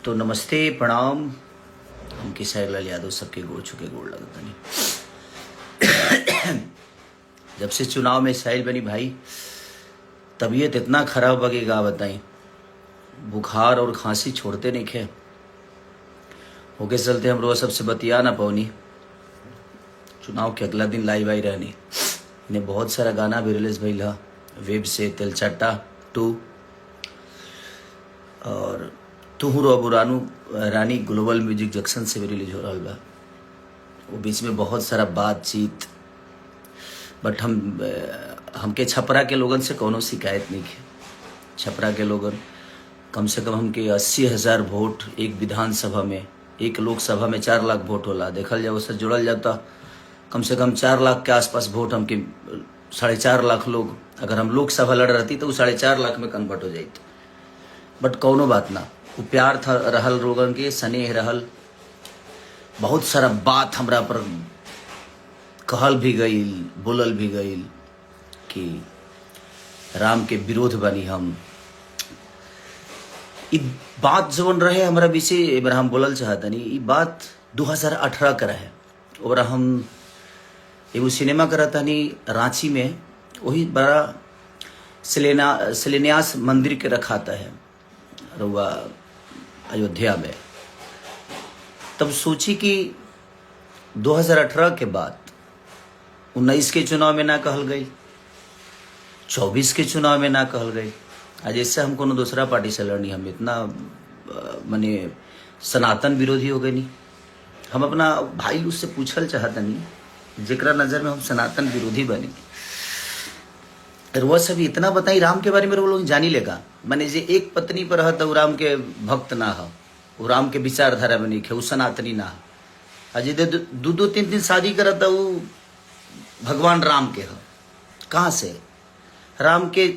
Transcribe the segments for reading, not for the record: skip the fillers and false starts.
तो नमस्ते प्रणाम। हम किसाई लाल यादव सबके गोड़ छुके गोड़ लगता नहीं। जब से चुनाव में साइल बनी भाई, तबीयत इतना खराब बगेगा बताई। बुखार और खांसी छोड़ते नहीं खे होके चलते हम रोज सबसे बतिया ना पौनी। चुनाव के अगला दिन लाइव आई रहनी। इन्हें बहुत सारा गाना भी रिलीज भइल ह वेब से तेलचट्टा 2 और तुहू रो रानू रानी ग्लोबल म्यूजिक जंक्शन से भी रिलीज हो रहा बा। वो बीच में बहुत सारा बातचीत, बट हमके छपरा के लोगन से कोनो शिकायत नहीं है। छपरा के लोगन कम से कम हमके 80,000 वोट एक विधानसभा में, एक लोकसभा में 4 लाख वोट होला। देखल जाए उससे जुड़ल जाता कम से कम 4 लाख के आसपास वोट हमके 4.5 लाख लोग, अगर हम लोकसभा लड़ रहती तो वो 4.5 लाख में कन्वर्ट हो जाती। बट कौनो बात ना, वो प्यार था रहल लोगन के, स्नेह रहल। बहुत सारा बात हमरा पर कहल भी गईल, बोलल भी गईल कि राम के विरोध बनी हम। ई बात जवन रहे हमारा विषय एक हम बोलल चाहतनी। ई बात 2018 का रहे। और हम एगो सिनेमा करतनी रांची में, वही बड़ा शिलान्यास मंदिर के रखाता है रुआ अयोध्या में। तब सोची कि 2018 के बाद 19 के चुनाव में ना कहल गई, 24 के चुनाव में ना कहल गई। आज इससे हम कोनो दूसरा पार्टी से लड़नी, हम इतना माने सनातन विरोधी हो गए नहीं। हम अपना भाई उससे पूछल चाहता नहीं जेकरा नजर में हम सनातन विरोधी बने। वो सब इतना बताई राम के बारे में वो लोग जानी लेगा। माने जे एक पत्नी पर रहता वो राम के भक्त ना हो, वो राम के विचारधारा में नहीं है, वो सनातनी ना हो। अजय 2-3 शादी करता वो भगवान राम के हो। कहाँ से राम के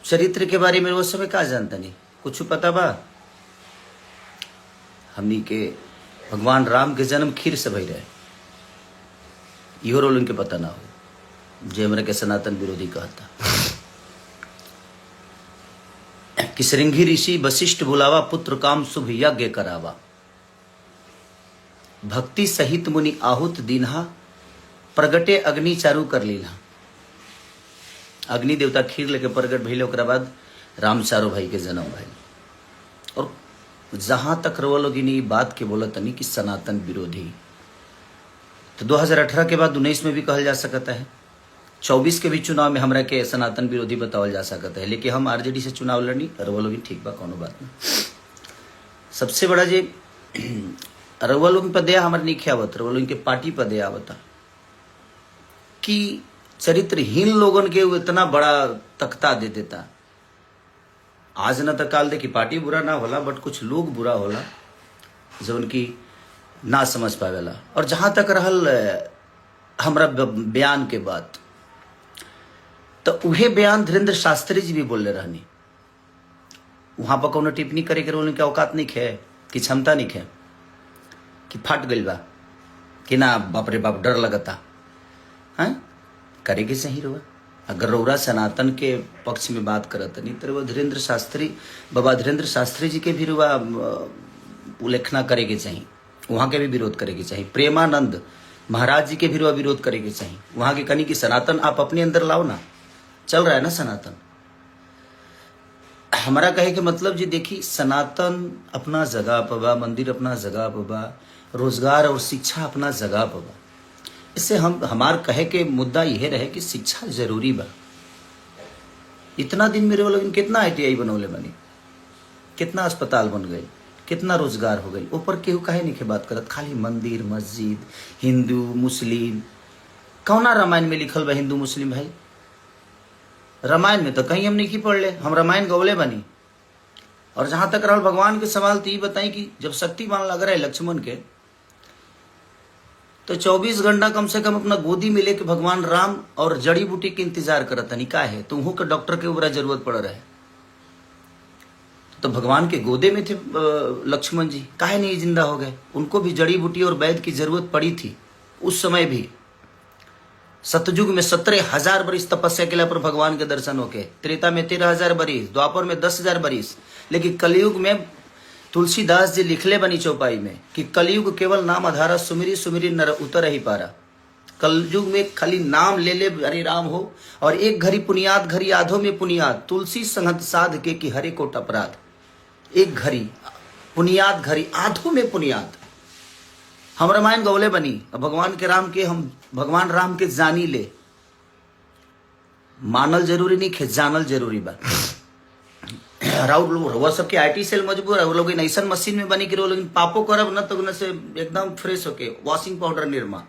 चरित्र के बारे में वो सब का जानता नहीं, कुछ पता बा? हमनी के भगवान राम के जन्म खीर से भई रहे, इहो रोल उनके पता ना हो जे हमरा के सनातन विरोधी कहता। कि श्रृंगी ऋषि वशिष्ठ बुलावा, पुत्र काम शुभ यज्ञ करावा। भक्ति सहित मुनि आहुत दीन्हा, प्रगटे अग्नि चारू कर लीला। अग्नि देवता खीर लेके प्रगट भइले, ओकरा बाद राम चारो भाई के जन्म भइल। और जहां तक रवा लोग बात के बोलत नहीं कि सनातन विरोधी, तो 2018 के बाद 19 में भी कहल जा सकता है, 24 के भी चुनाव में हमरा के सनातन विरोधी बतावल जा सकता है। लेकिन हम आरजेडी से चुनाव लड़नी, रवा लोग ठीक बा, कोनो बात नहीं। सबसे बड़ा जे रवा लोग पर दया हमारे नहीं आवत, रवा लोग के पार्टी पर दया आवता कि चरित्रहीन लोगन के वो इतना बड़ा तख्ता दे देता। आज न तो काल दे कि पार्टी बुरा ना होला, बट कुछ लोग बुरा होला जो उनकी ना समझ पावेला। और जहां तक रहल हमरा बयान के बात, तो उहे बयान धीरेन्द्र शास्त्री जी भी बोले रहनी। वहां पर कोनो टिप्पणी करे के उनके औकात नहीं खे, कि क्षमता नहीं खे, कि फट गइल बा, कि ना बाप रे बाप डर लगता है करे के सही रहुआ। अगर रौरा सनातन के पक्ष में बात करत नहीं तो धीरेन्द्र शास्त्री, बाबा धीरेन्द्र शास्त्री जी के भी रुआ उल्लेखना करे के चाहिए, वहां के भी विरोध करे के चाहिए। प्रेमानंद महाराज जी के भी रुआ विरोध करे के चाहिए। वहां के कनी कि सनातन आप अपने अंदर लाओ ना, चल रहा है ना सनातन। हमारा कहे के मतलब जी देखी, सनातन अपना जगह पर बा, मंदिर अपना जगह पर बा, रोजगार और शिक्षा अपना जगह पर बा। इससे हमार कहे के मुद्दा यह रहे कि शिक्षा जरूरी बा। इतना दिन मेरे लोग कितना ITI बनौले बनी, कितना अस्पताल बन गए, कितना रोजगार हो गई। ऊपर केहू काहे नहीं के बात करत, खाली मंदिर मस्जिद, हिंदू मुस्लिम। कौना रामायण में लिखल बा हिंदू मुस्लिम भाई? रामायण में तो कहीं हम नहीं की पढ़ ले, हम रामायण गौले बनी। और जहां तक रहल भगवान के सवाल, तो ये बताई कि जब शक्तिमान लग रहा है लक्ष्मण के, तो 24 घंटा कम से कम अपना गोदी में लेके भगवान राम और जड़ी बूटी के इंतजार करता नहीं का है, तुमको के डॉक्टर के ऊपर जरूरत पड़ रहा है। तो भगवान के गोदे में थे लक्ष्मण जी, काहे नहीं जिंदा हो गए? उनको भी जड़ी बूटी और वैद्य की जरूरत पड़ी थी उस समय भी। सतयुग में 17,000 बरिस तपस्या के पर भगवान के दर्शन होके, त्रेता में 13,000 बरिस, द्वापर में 10,000 बरिस, लेकिन कलयुग में तुलसीदास जी लिखले बनी चौपाई में कि कलयुग केवल नाम आधारा, सुमिरी सुमिरी नर उतर ही पारा। कलयुग में खाली नाम ले ले हरे राम हो, और एक घड़ी पुनियाद घड़ी आधो में पुनियाद, तुलसी संगत साध के कि हरे कोट अपराध। एक घड़ी पुनियाद घड़ी आधो में पुनियाद। हम रामायण गौले बनी, भगवान के राम के हम भगवान राम के जानी ले, मानल जरूरी नहीं खे, जानल जरूरी बा। राउर लोग रउआ सबके आईटी सेल मजबूर है, वो लोग ऐसा मशीन में बनी कि लेकिन पापो करब न तो न से एकदम फ्रेश होके वॉशिंग पाउडर निर्मा,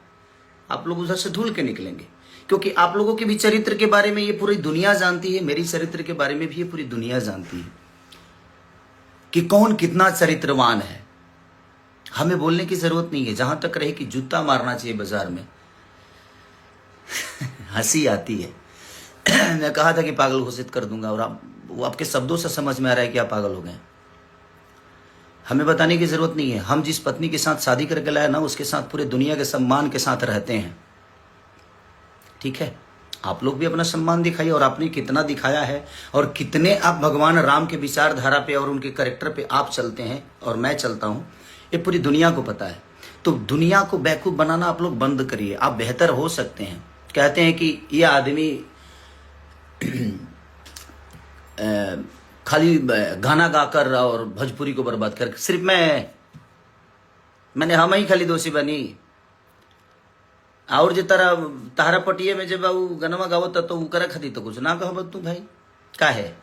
आप लोग उधर से धुल के निकलेंगे। क्योंकि आप लोगों के भी चरित्र के बारे में ये पूरी दुनिया जानती है, मेरी चरित्र के बारे में भी ये पूरी दुनिया जानती है कि कौन कितना चरित्रवान है। हमें बोलने की जरूरत नहीं है, जहां तक रहे कि जूता मारना चाहिए बाजार में। हंसी आती है। मैं कहा था कि पागल घोषित कर दूंगा, और वो आपके शब्दों से समझ में आ रहा है कि आप पागल हो गए। हमें बताने की जरूरत नहीं है। हम जिस पत्नी के साथ शादी करके लाए ना, उसके साथ पूरे दुनिया के सम्मान के साथ रहते हैं। ठीक है, आप लोग भी अपना सम्मान दिखाइए, और आपने कितना दिखाया है, और कितने आप भगवान राम के विचारधारा पे और उनके कैरेक्टर पे आप चलते हैं और मैं चलता हूं, ये पूरी दुनिया को पता है। तो दुनिया को बेवकूफ बनाना आप लोग बंद करिए, आप बेहतर हो सकते हैं। कहते हैं कि ये आदमी खाली गाना गाकर और भोजपुरी को बर्बाद कर, सिर्फ मैंने हम ही खाली दोषी बनी। और जो तारा पटिए में जब वो गनवा गावत तो उ करे खाती तो कुछ ना कह तू भाई का है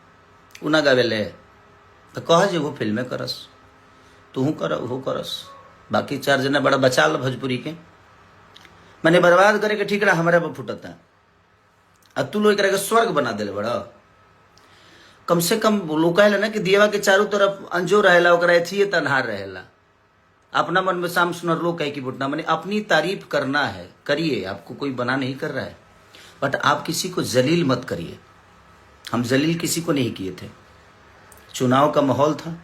उ ना गावेले तो कह जे वो फिल्में करस, तू कर वो करस, बाकी 4 जना बड़ा बचा ल भोजपुरी के। मैंने बर्बाद करे के ठीकरा हमारे पर फुटता, अब तू लोग के स्वर्ग बना दिले बड़ा। कम से कम लोग कहला ना कि दियवा के चारों तरफ अंजो रहेला, ओकरा एथिए तन्हार रहेला। अपना मन में शाम सुनर लोग कहे कि बुटना, मैंने अपनी तारीफ करना है, करिए, आपको कोई बना नहीं कर रहा है, बट आप किसी को जलील मत करिए। हम जलील किसी को नहीं किए थे। चुनाव का माहौल था,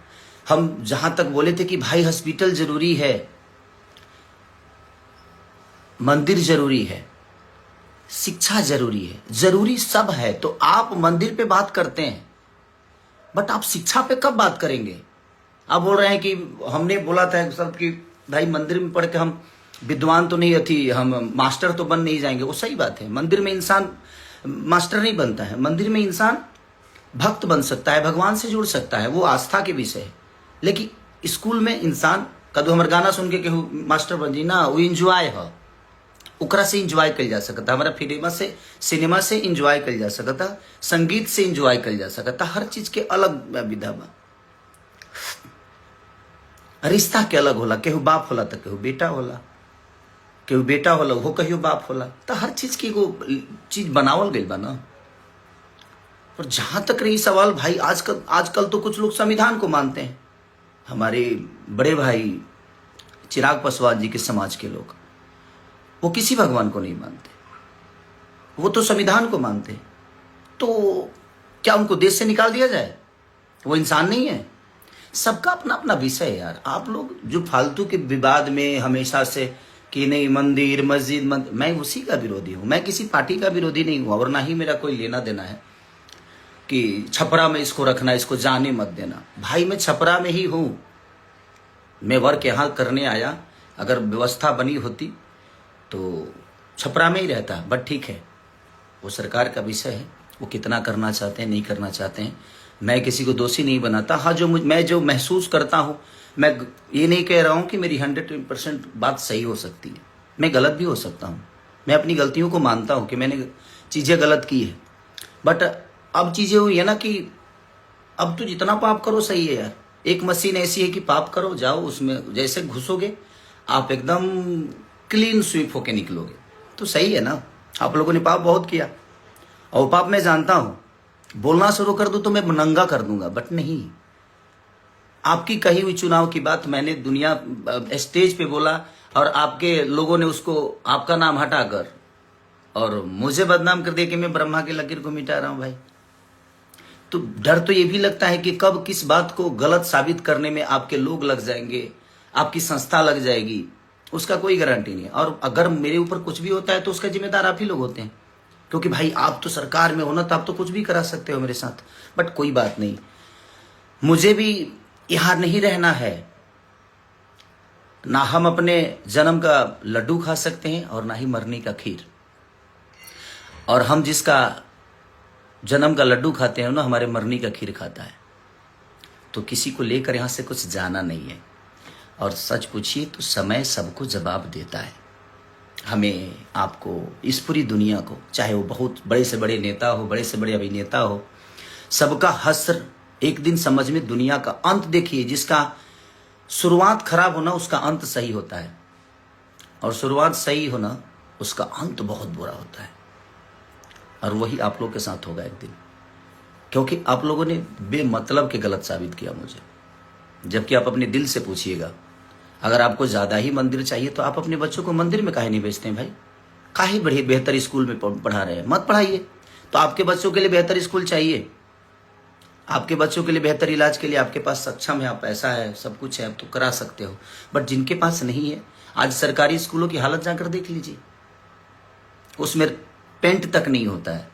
हम जहां तक बोले थे कि भाई हॉस्पिटल जरूरी है, मंदिर जरूरी है, शिक्षा जरूरी है, जरूरी सब है, तो आप मंदिर पे बात करते हैं, बट आप शिक्षा पे कब बात करेंगे? आप बोल रहे हैं कि हमने बोला था सब कि भाई मंदिर में पढ़ के हम विद्वान तो नहीं थी, हम मास्टर तो बन नहीं जाएंगे। वो सही बात है, मंदिर में इंसान मास्टर नहीं बनता है, मंदिर में इंसान भक्त बन सकता है, भगवान से जुड़ सकता है, वो आस्था के विषय है। लेकिन स्कूल में इंसान कदू हमारे गाना सुन के केहू मास्टर बन जी ना, वो इंजॉय है, ओकरा से इंजॉय कल जा सकता, हमारा सिनेमा से इंजॉय कल जा सकता, संगीत से इंजॉय कल जा सकता, हर चीज के अलग विधा बा। रिश्ता के अलग होला, केहू बाप होला तो केहू बेटा होला, केहू बेटा होला वो कहियो बाप होला, तो हर चीज की एगो चीज बनावल गई बा ना। और जहां तक रही सवाल भाई, आजकल तो कुछ लोग संविधान को मानते हैं, हमारे बड़े भाई चिराग पासवान जी के समाज के लोग, वो किसी भगवान को नहीं मानते, वो तो संविधान को मानते हैं। तो क्या उनको देश से निकाल दिया जाए? वो इंसान नहीं है? सबका अपना अपना विषय है यार। आप लोग जो फालतू के विवाद में हमेशा से कि नहीं मंदिर मस्जिद मैं उसी का विरोधी हूं, मैं किसी पार्टी का विरोधी नहीं हूं, और ना ही मेरा कोई लेना देना है कि छपरा में इसको रखना, इसको जाने मत देना। भाई मैं छपरा में ही हूं, मैं वर्क यहां करने आया, अगर व्यवस्था बनी होती तो छपरा में ही रहता, बट ठीक है, वो सरकार का विषय है, वो कितना करना चाहते हैं नहीं करना चाहते हैं, मैं किसी को दोषी नहीं बनाता। हाँ, मैं जो महसूस करता हूँ, मैं ये नहीं कह रहा हूँ कि मेरी 100% बात सही हो सकती है, मैं गलत भी हो सकता हूँ, मैं अपनी गलतियों को मानता हूँ कि मैंने चीज़ें गलत की है, बट अब चीज़ें हुई है ना कि अब तो जितना पाप करो सही है यार। एक मशीन ऐसी है कि पाप करो, जाओ उसमें जैसे घुसोगे आप एकदम क्लीन स्वीप होके निकलोगे, तो सही है ना। आप लोगों ने पाप बहुत किया, और पाप मैं जानता हूं, बोलना शुरू कर दूं तो मैं नंगा कर दूंगा, बट नहीं। आपकी कही हुई चुनाव की बात मैंने दुनिया स्टेज पे बोला, और आपके लोगों ने उसको आपका नाम हटाकर और मुझे बदनाम कर दिया कि मैं ब्रह्मा की लकीर को मिटा रहा हूं भाई। तो डर तो ये भी लगता है कि कब किस बात को गलत साबित करने में आपके लोग लग जाएंगे, आपकी संस्था लग जाएगी, उसका कोई गारंटी नहीं है। और अगर मेरे ऊपर कुछ भी होता है तो उसका जिम्मेदार आप ही लोग होते हैं, क्योंकि भाई आप तो सरकार में हो ना, तो आप तो कुछ भी करा सकते हो मेरे साथ। बट कोई बात नहीं, मुझे भी यहां नहीं रहना है। ना हम अपने जन्म का लड्डू खा सकते हैं और ना ही मरने का खीर। और हम जिसका जन्म का लड्डू खाते हैं ना, हमारे मरने का खीर खाता है। तो किसी को लेकर यहां से कुछ जाना नहीं है। और सच पूछिए तो समय सबको जवाब देता है। हमें, आपको, इस पूरी दुनिया को, चाहे वो बहुत बड़े से बड़े नेता हो, बड़े से बड़े अभिनेता हो, सबका हश्र एक दिन समझ में, दुनिया का अंत देखिए। जिसका शुरुआत खराब होना, उसका अंत सही होता है। और शुरुआत सही होना, उसका अंत बहुत बुरा होता है। और वही आप लोग के साथ होगा एक दिन, क्योंकि आप लोगों ने बेमतलब के गलत साबित किया मुझे। जबकि आप अपने दिल से पूछिएगा, अगर आपको ज्यादा ही मंदिर चाहिए तो आप अपने बच्चों को मंदिर में काहे नहीं भेजते हैं भाई? काहे बड़े बेहतर स्कूल में पढ़ा रहे हैं? मत पढ़ाइए। तो आपके बच्चों के लिए बेहतर स्कूल चाहिए, आपके बच्चों के लिए बेहतर इलाज के लिए आपके पास सक्षम है, आप पैसा है, सब कुछ है, आप तो करा सकते हो। बट जिनके पास नहीं है, आज सरकारी स्कूलों की हालत जाकर देख लीजिए, उसमें पेंट तक नहीं होता है।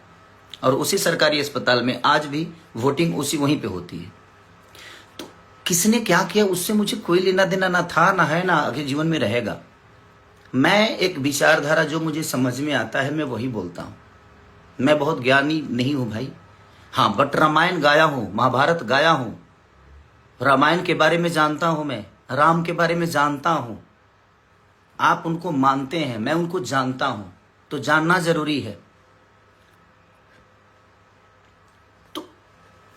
और उसी सरकारी अस्पताल में आज भी वोटिंग उसी वहीं पे होती है। तो किसने क्या किया उससे मुझे कोई लेना देना ना था, ना है, ना आगे जीवन में रहेगा। मैं एक विचारधारा जो मुझे समझ में आता है मैं वही बोलता हूं। मैं बहुत ज्ञानी नहीं हूं भाई, हाँ, बट रामायण गाया हूं, महाभारत गाया हूं, रामायण के बारे में जानता हूं, मैं राम के बारे में जानता हूं। आप उनको मानते हैं, मैं उनको जानता हूं, तो जानना जरूरी है। तो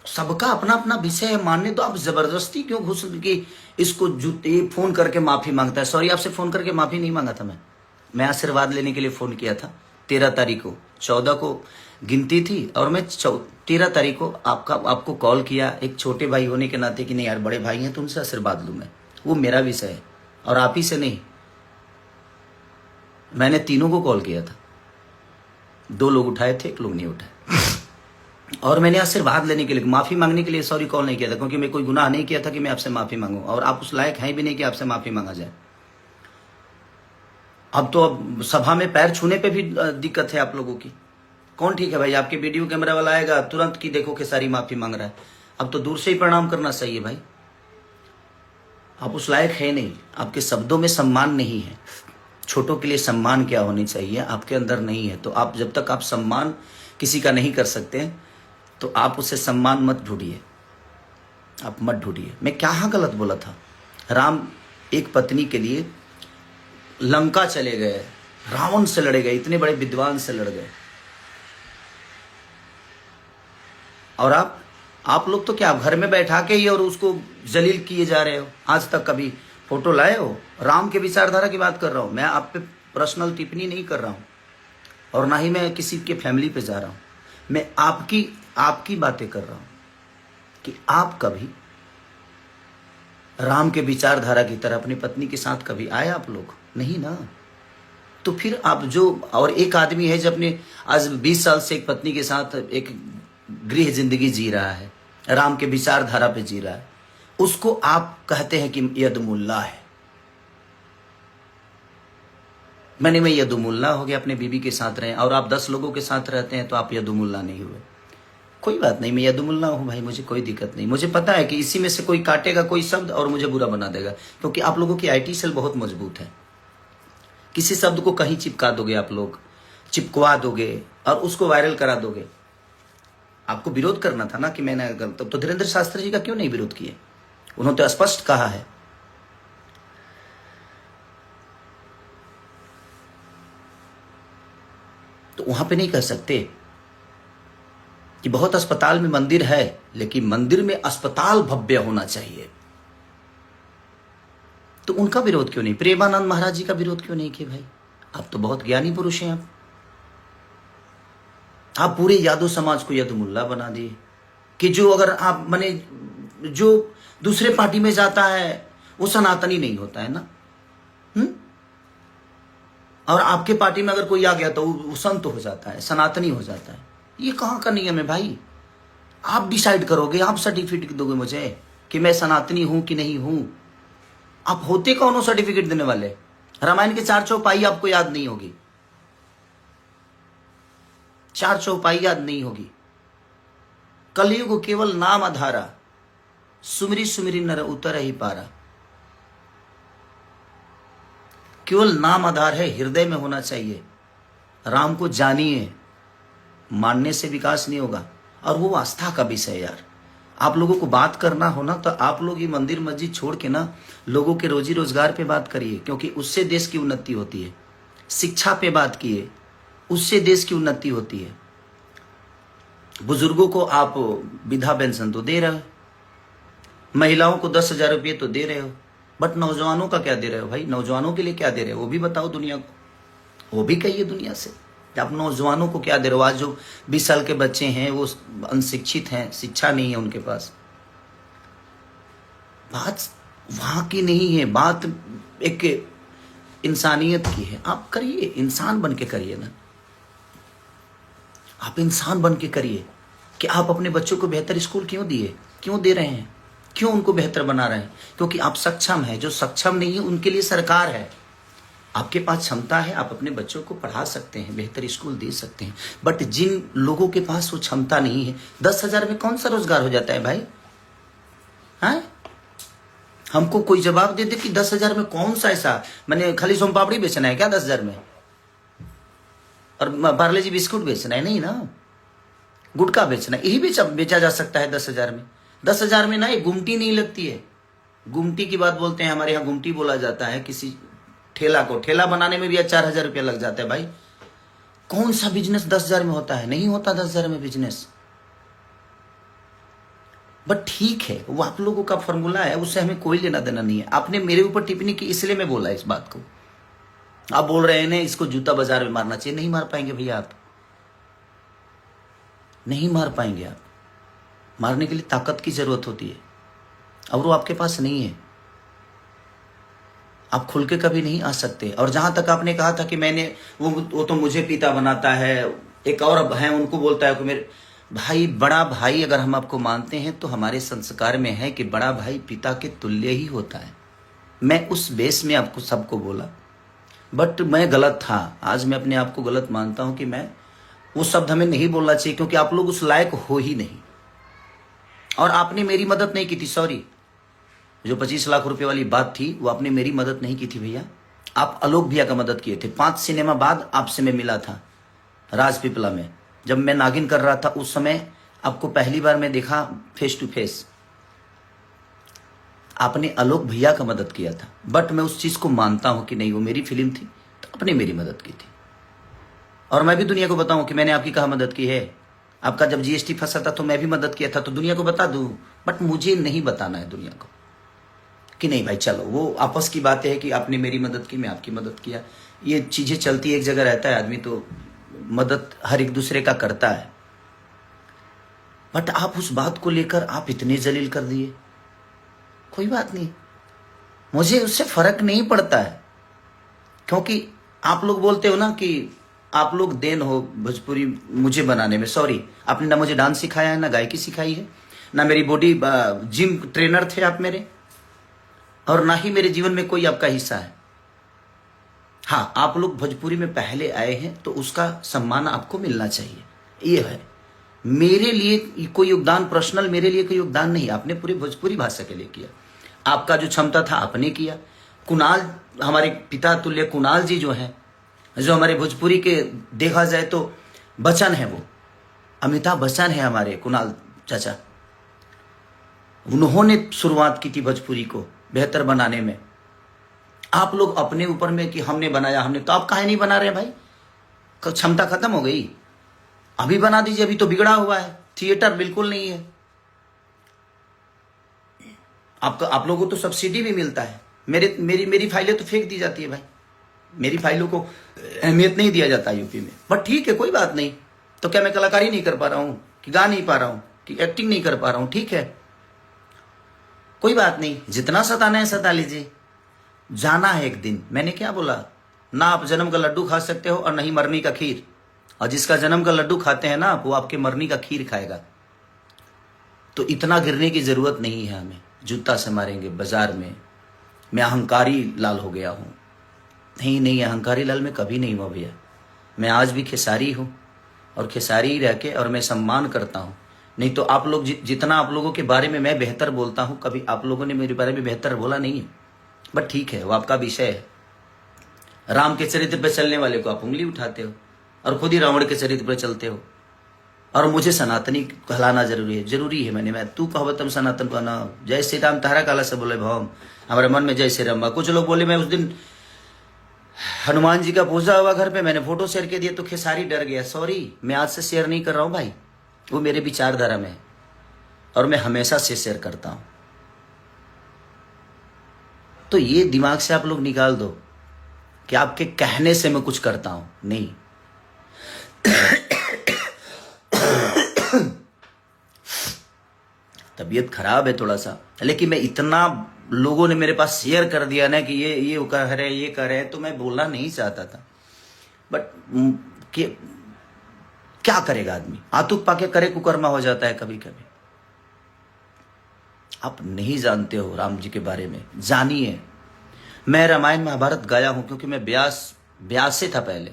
सबका अपना अपना विषय है, मानने तो आप जबरदस्ती क्यों घुस के इसको जूते फोन करके माफी मांगता है? सॉरी, आपसे फोन करके माफी नहीं मांगा था मैं आशीर्वाद लेने के लिए फोन किया था। 13 तारीख को, 14 को गिनती थी और मैं 13 तारीख को आपको कॉल किया, एक छोटे भाई होने के नाते कि नहीं यार बड़े भाई हैं तो उनसे आशीर्वाद लूं मैं, वो मेरा विषय है और आप ही से नहीं। मैंने तीनों को कॉल किया था, 2 लोग उठाए थे, 1 लोग नहीं उठाए। और मैंने आशीर्वाद लेने के लिए, माफी मांगने के लिए सॉरी कॉल नहीं किया था, क्योंकि मैं कोई गुनाह नहीं किया था कि मैं आपसे माफी मांगू, और आप उस लायक हैं भी नहीं कि आपसे माफी मांगा जाए। अब तो सभा में पैर छूने पे भी दिक्कत है आप लोगों की। कौन ठीक है भाई? आपके वीडियो कैमरा वाला आएगा तुरंत की देखो कि सारी माफी मांग रहा है। अब तो दूर से ही प्रणाम करना सही है भाई। आप उस लायक है नहीं, आपके शब्दों में सम्मान नहीं है। छोटों के लिए सम्मान क्या होनी चाहिए आपके अंदर नहीं है। तो आप जब तक आप सम्मान किसी का नहीं कर सकते तो आप उसे सम्मान मत ढूंढिए, आप मत ढूंढिए। मैं क्या गलत बोला था? राम एक पत्नी के लिए लंका चले गए, रावण से लड़े गए, इतने बड़े विद्वान से लड़ गए। और आप लोग तो क्या घर में बैठा के ही और उसको जलील किए जा रहे हो। आज तक कभी फोटो लाए हो? राम के विचारधारा की बात कर रहा हूं मैं, आप पे पर्सनल टिप्पणी नहीं कर रहा हूं और ना ही मैं किसी के फैमिली पे जा रहा हूं। मैं आपकी बातें कर रहा हूं कि आप कभी राम के विचारधारा की तरह अपनी पत्नी के साथ कभी आए? आप लोग नहीं ना। तो फिर आप जो, और एक आदमी है जो अपने आज 20 साल से एक पत्नी के साथ एक गृह जिंदगी जी रहा है, राम के विचारधारा पे जी रहा है, उसको आप कहते हैं कि यदुमुल्ला है। मैं यदुमुल्ला हो गया, अपने बीबी के साथ रहे, और आप 10 लोगों के साथ रहते हैं तो आप यदुमुल्ला नहीं हुए। कोई बात नहीं, मैं यदुमुल्ला हूं भाई, मुझे कोई दिक्कत नहीं। मुझे पता है कि इसी में से कोई काटेगा कोई शब्द और मुझे बुरा बना देगा, क्योंकि आप लोगों की आईटी सेल बहुत मजबूत है। किसी शब्द को कहीं चिपका दोगे, आप लोग चिपकवा दोगे और उसको वायरल करा दोगे। आपको विरोध करना था ना कि मैंने, तो धीरेन्द्र शास्त्री जी का क्यों नहीं विरोध किए? उन्होंने तो स्पष्ट कहा है। तो वहां पे नहीं कह सकते कि बहुत अस्पताल में मंदिर है, लेकिन मंदिर में अस्पताल भव्य होना चाहिए। तो उनका विरोध क्यों नहीं? प्रेमानंद महाराज जी का विरोध क्यों नहीं किए भाई? आप तो बहुत ज्ञानी पुरुष हैं। आप पूरे यादव समाज को यदुमुल्ला बना दिए कि जो अगर आप माने जो दूसरे पार्टी में जाता है वो सनातनी नहीं होता है ना। और आपके पार्टी में अगर कोई आ गया तो वो संत हो जाता है, सनातनी हो जाता है। ये कहां का नियम है भाई? आप डिसाइड करोगे, आप सर्टिफिकेट दोगे मुझे कि मैं सनातनी हूं कि नहीं हूं। आप होते कौन हो सर्टिफिकेट देने वाले? रामायण के 4 चौपाई आपको याद नहीं होगी, 4 चौपाई याद नहीं होगी। कलयुग केवल नाम आधारा, सुमिरी सुमिरी नर उतर ही पारा। केवल नाम आधार है, हृदय में होना चाहिए। राम को जानिए, मानने से विकास नहीं होगा। और वो आस्था का विषय है यार। आप लोगों को बात करना हो ना तो आप लोग ये मंदिर मस्जिद छोड़ के ना लोगों के रोजी रोजगार पे बात करिए, क्योंकि उससे देश की उन्नति होती है। शिक्षा पे बात किए, उससे देश की उन्नति होती है। बुजुर्गों को आप विधवा पेंशन तो दे रहे हो, महिलाओं को 10,000 रुपये तो दे रहे हो, बट नौजवानों का क्या दे रहे हो भाई? नौजवानों के लिए क्या दे रहे हो वो भी बताओ दुनिया को। वो भी कहिए दुनिया से कि आप नौजवानों को क्या दे रहे हो। आज जो 20 साल के बच्चे हैं वो अनशिक्षित हैं, शिक्षा नहीं है उनके पास। बात वहां की नहीं है, बात एक इंसानियत की है। आप करिए, इंसान बन के करिए ना, आप इंसान बन के करिए कि आप अपने बच्चों को बेहतर स्कूल क्यों दिए, क्यों दे रहे हैं, क्यों उनको बेहतर बना रहे हैं? क्योंकि आप सक्षम हैं। जो सक्षम नहीं है उनके लिए सरकार है। आपके पास क्षमता है, आप अपने बच्चों को पढ़ा सकते हैं, बेहतर स्कूल दे सकते हैं। बट जिन लोगों के पास वो क्षमता नहीं है, 10,000 में कौन सा रोजगार हो जाता है भाई? हाँ, हमको कोई जवाब दे दे कि 10,000 में कौन सा ऐसा, मैंने खाली सोम पापड़ी बेचना है क्या 10,000 में? और पार्ले जी बिस्कुट बेचना है? नहीं ना, गुटखा बेचना है, यही बेचा जा सकता है 10,000 में। 10,000 में ना एक गुमटी नहीं लगती है। गुमटी की बात बोलते हैं, हमारे यहाँ गुमटी बोला जाता है किसी ठेला को। ठेला बनाने में भी 4,000 रुपया लग जाता है भाई। कौन सा बिजनेस 10,000 में होता है? नहीं होता 10,000 में बिजनेस। बट ठीक है, वो आप लोगों का फॉर्मूला है, उससे हमें कोई लेना देना नहीं है। आपने मेरे ऊपर टिप्पणी की इसलिए मैं बोला इस बात को। आप बोल रहे हैं इसको जूता बाजार में मारना चाहिए। नहीं मार पाएंगे भैया, आप नहीं मार पाएंगे। आप मारने के लिए ताकत की जरूरत होती है और वो आपके पास नहीं है। आप खुल के कभी नहीं आ सकते। और जहां तक आपने कहा था कि मैंने वो तो मुझे पिता बनाता है, एक और है उनको बोलता है कि मेरे भाई, बड़ा भाई अगर हम आपको मानते हैं तो हमारे संस्कार में है कि बड़ा भाई पिता के तुल्य ही होता है। मैं उस बेस में आपको सबको बोला, बट मैं गलत था। आज मैं अपने आप को गलत मानता हूं कि मैं वो शब्द हमें नहीं बोलना चाहिए, क्योंकि आप लोग उस लायक हो ही नहीं। और आपने मेरी मदद नहीं की थी, सॉरी। जो 25 लाख रुपए वाली बात थी वो आपने मेरी मदद नहीं की थी भैया। आप आलोक भैया का मदद किए थे। 5 सिनेमा बाद आपसे मैं मिला था राजपीपला में, जब मैं नागिन कर रहा था। उस समय आपको पहली बार मैं देखा फेस टू फेस। आपने आलोक भैया का मदद किया था। बट मैं उस चीज को मानता हूं कि नहीं, वो मेरी फिल्म थी तो आपने मेरी मदद की थी। और मैं भी दुनिया को बताऊं कि मैंने आपकी कहाँ मदद की है। आपका जब जीएसटी फंसा था तो मैं भी मदद किया था, तो दुनिया को बता दूं। बट मुझे नहीं बताना है दुनिया को कि नहीं भाई चलो, वो आपस की बात है कि आपने मेरी मदद की, मैं आपकी मदद किया। ये चीजें चलती एक जगह रहता है आदमी, तो मदद हर एक दूसरे का करता है। बट आप उस बात को लेकर आप इतने जलील कर दिए। कोई बात नहीं, मुझे उससे फर्क नहीं पड़ता है। क्योंकि आप लोग बोलते हो ना कि आप लोग देन हो भोजपुरी मुझे बनाने में। सॉरी, आपने ना मुझे डांस सिखाया है, ना गायकी सिखाई है, ना मेरी बॉडी जिम ट्रेनर थे आप मेरे, और ना ही मेरे जीवन में कोई आपका हिस्सा है। हाँ, आप लोग भोजपुरी में पहले आए हैं तो उसका सम्मान आपको मिलना चाहिए। ये है मेरे लिए कोई योगदान, पर्सनल मेरे लिए कोई योगदान नहीं। आपने पूरी भोजपुरी भाषा के लिए किया। आपका जो क्षमता था आपने किया। कुणाल, हमारे पिता तुल्य कुणाल जी जो हैं, जो हमारे भोजपुरी के देखा जाए तो बच्चन है, वो अमिताभ बच्चन है हमारे कुणाल चाचा। उन्होंने शुरुआत की थी भोजपुरी को बेहतर बनाने में। आप लोग अपने ऊपर में कि हमने बनाया, हमने, तो आप काहे नहीं बना रहे भाई? क्षमता खत्म हो गई? अभी बना दीजिए, अभी तो बिगड़ा हुआ है, थिएटर बिल्कुल नहीं है। आप लोगों को तो सब्सिडी भी मिलता है। मेरी फाइलें तो फेंक दी जाती है भाई। मेरी फाइलों को अहमियत नहीं दिया जाता यूपी में। बट ठीक है, कोई बात नहीं। तो क्या मैं कलाकारी नहीं कर पा रहा हूं, कि गा नहीं पा रहा हूं, कि एक्टिंग नहीं कर पा रहा हूं? ठीक है, कोई बात नहीं। जितना सताना है सता लीजिए, जाना है एक दिन। मैंने क्या बोला? ना आप जन्म का लड्डू खा सकते हो और नहीं मरनी का खीर। और जिसका जन्म का लड्डू खाते हैं ना, वो आपके मरनी का खीर खाएगा। तो इतना गिरने की जरूरत नहीं है हमें। जूता से मारेंगे बाजार में। मैं अहंकारी लाल हो गया हूं? नहीं, अहंकारी लाल में कभी नहीं हुआ भैया। मैं आज भी खेसारी हूं और खेसारी ही रह के, और मैं सम्मान करता हूं नहीं तो आप लोग जितना आप लोगों के बारे में मैं बेहतर बोलता हूं, कभी आप लोगों ने मेरे बारे में बेहतर बोला नहीं है। बट ठीक है, वो आपका विषय है। राम के चरित्र पर चलने वाले को आप उंगली उठाते हो और खुद ही रावण के चरित्र पर चलते हो। और मुझे सनातनी कहलाना जरूरी है। मैं तू कहवतम सनातन कहना। जय श्री राम तारा काला से बोले भवम, हमारे मन में जय श्री राम। कुछ लोग बोले मैं उस दिन हनुमान जी का पूजा हुआ घर पे, मैंने फोटो शेयर कर दिया तो खेसारी डर गया। सॉरी, मैं आज से शेयर नहीं कर रहा हूं भाई, वो मेरे विचारधारा में है और मैं हमेशा से शेयर करता हूं। तो ये दिमाग से आप लोग निकाल दो कि आपके कहने से मैं कुछ करता हूं, नहीं। तबीयत खराब है थोड़ा सा, लेकिन मैं इतना लोगों ने मेरे पास शेयर कर दिया ना कि ये कह रहे, ये कर रहे, तो मैं बोलना नहीं चाहता था। बट क्या करेगा आदमी, आतुक पाके करे कुकर्मा हो जाता है कभी कभी। आप नहीं जानते हो राम जी के बारे में, जानिए। मैं रामायण महाभारत गाया हूं क्योंकि मैं ब्यास से था पहले।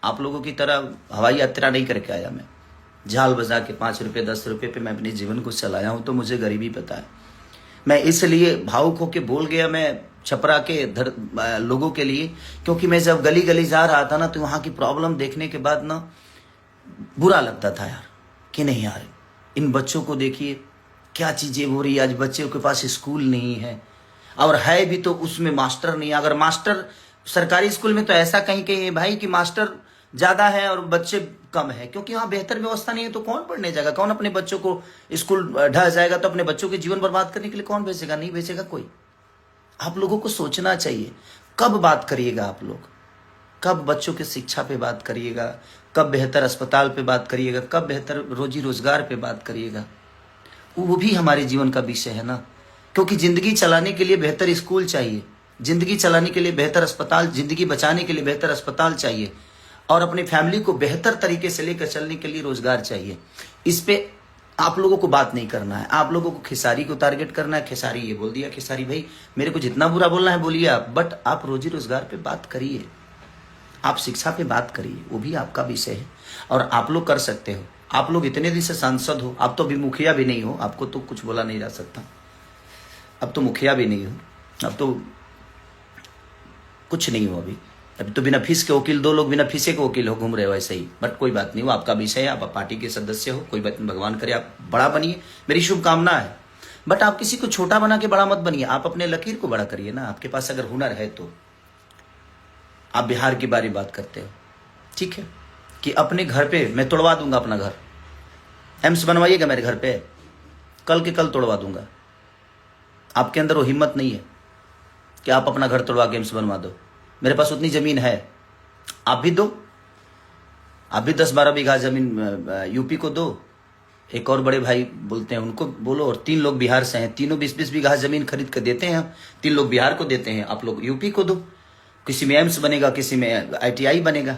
आप लोगों की तरह हवाई यात्रा नहीं करके आया मैं। झाल बजा के 5 रुपये 10 रुपये पे मैं अपने जीवन को चलाया हूं, तो मुझे गरीबी पता है। मैं इसलिए भावुक होके बोल गया मैं छपरा के लोगों के लिए, क्योंकि मैं जब गली गली जा रहा था ना, तो वहां की प्रॉब्लम देखने के बाद ना बुरा लगता था यार, कि नहीं यार, इन बच्चों को देखिए क्या चीजें हो रही है। आज बच्चों के पास स्कूल नहीं है, और है भी तो उसमें मास्टर नहीं। अगर मास्टर सरकारी स्कूल में तो ऐसा कहीं कहीं भाई कि मास्टर ज्यादा है और बच्चे कम है, क्योंकि वहां बेहतर व्यवस्था नहीं है। तो कौन पढ़ने जाएगा, कौन अपने बच्चों को स्कूल ढह जाएगा, तो अपने बच्चों के जीवन बर्बाद करने के लिए कौन भेजेगा, नहीं भेजेगा कोई। आप लोगों को सोचना चाहिए, कब बात करिएगा आप लोग, कब बच्चों की शिक्षा पे बात करिएगा, कब बेहतर अस्पताल पे बात करिएगा, कब बेहतर रोजी रोजगार पे बात करिएगा। वो भी हमारे जीवन का विषय है ना, क्योंकि जिंदगी चलाने के लिए बेहतर स्कूल चाहिए, जिंदगी चलाने के लिए बेहतर अस्पताल, जिंदगी बचाने के लिए बेहतर अस्पताल चाहिए, और अपनी फैमिली को बेहतर तरीके से लेकर चलने के लिए रोजगार चाहिए। इस पे आप लोगों को बात नहीं करना है। आप लोगों को खेसारी को टारगेट करना है। खेसारी ये बोल दिया, खेसारी भाई मेरे को जितना बुरा बोलना है बोलिए आप, बट आप रोजी रोजगार पे बात करिए, आप शिक्षा पे बात करिए, वो भी आपका विषय है और आप लोग कर सकते हो। आप लोग इतने दिन से सांसद हो, आप तो अभी मुखिया भी नहीं हो, आपको तो कुछ बोला नहीं जा सकता। अब तो मुखिया भी नहीं हो, अब तो कुछ नहीं हो। अभी तो बिना फीस के वकील, 2 लोग बिना फीसे के वकील हो घूम रहे हो ऐसे ही। बट कोई बात नहीं, वो आपका विषय है, आप पार्टी के सदस्य हो, कोई बात नहीं, भगवान करे आप बड़ा बनिए, मेरी शुभकामना है। बट आप किसी को छोटा बना के बड़ा मत बनिए, आप अपने लकीर को बड़ा करिए ना। आपके पास अगर हुनर है तो आप बिहार की बारी बात करते हो, ठीक है, कि अपने घर पे मैं तोड़वा दूंगा अपना घर, एम्स बनवाइएगा मेरे घर पे, कल के कल तोड़वा दूंगा। आपके अंदर वो हिम्मत नहीं है कि आप अपना घर तोड़वा के एम्स बनवा दो। मेरे पास उतनी जमीन है, आप भी दो, आप भी 10-12 बीघा जमीन यूपी को दो। एक और बड़े भाई बोलते हैं उनको बोलो, और 3 लोग बिहार से हैं, तीनों 20-20 बीघा जमीन खरीद कर देते हैं। 3 लोग बिहार को देते हैं, आप लोग यूपी को दो। किसी में एम्स बनेगा, किसी में ITI बनेगा,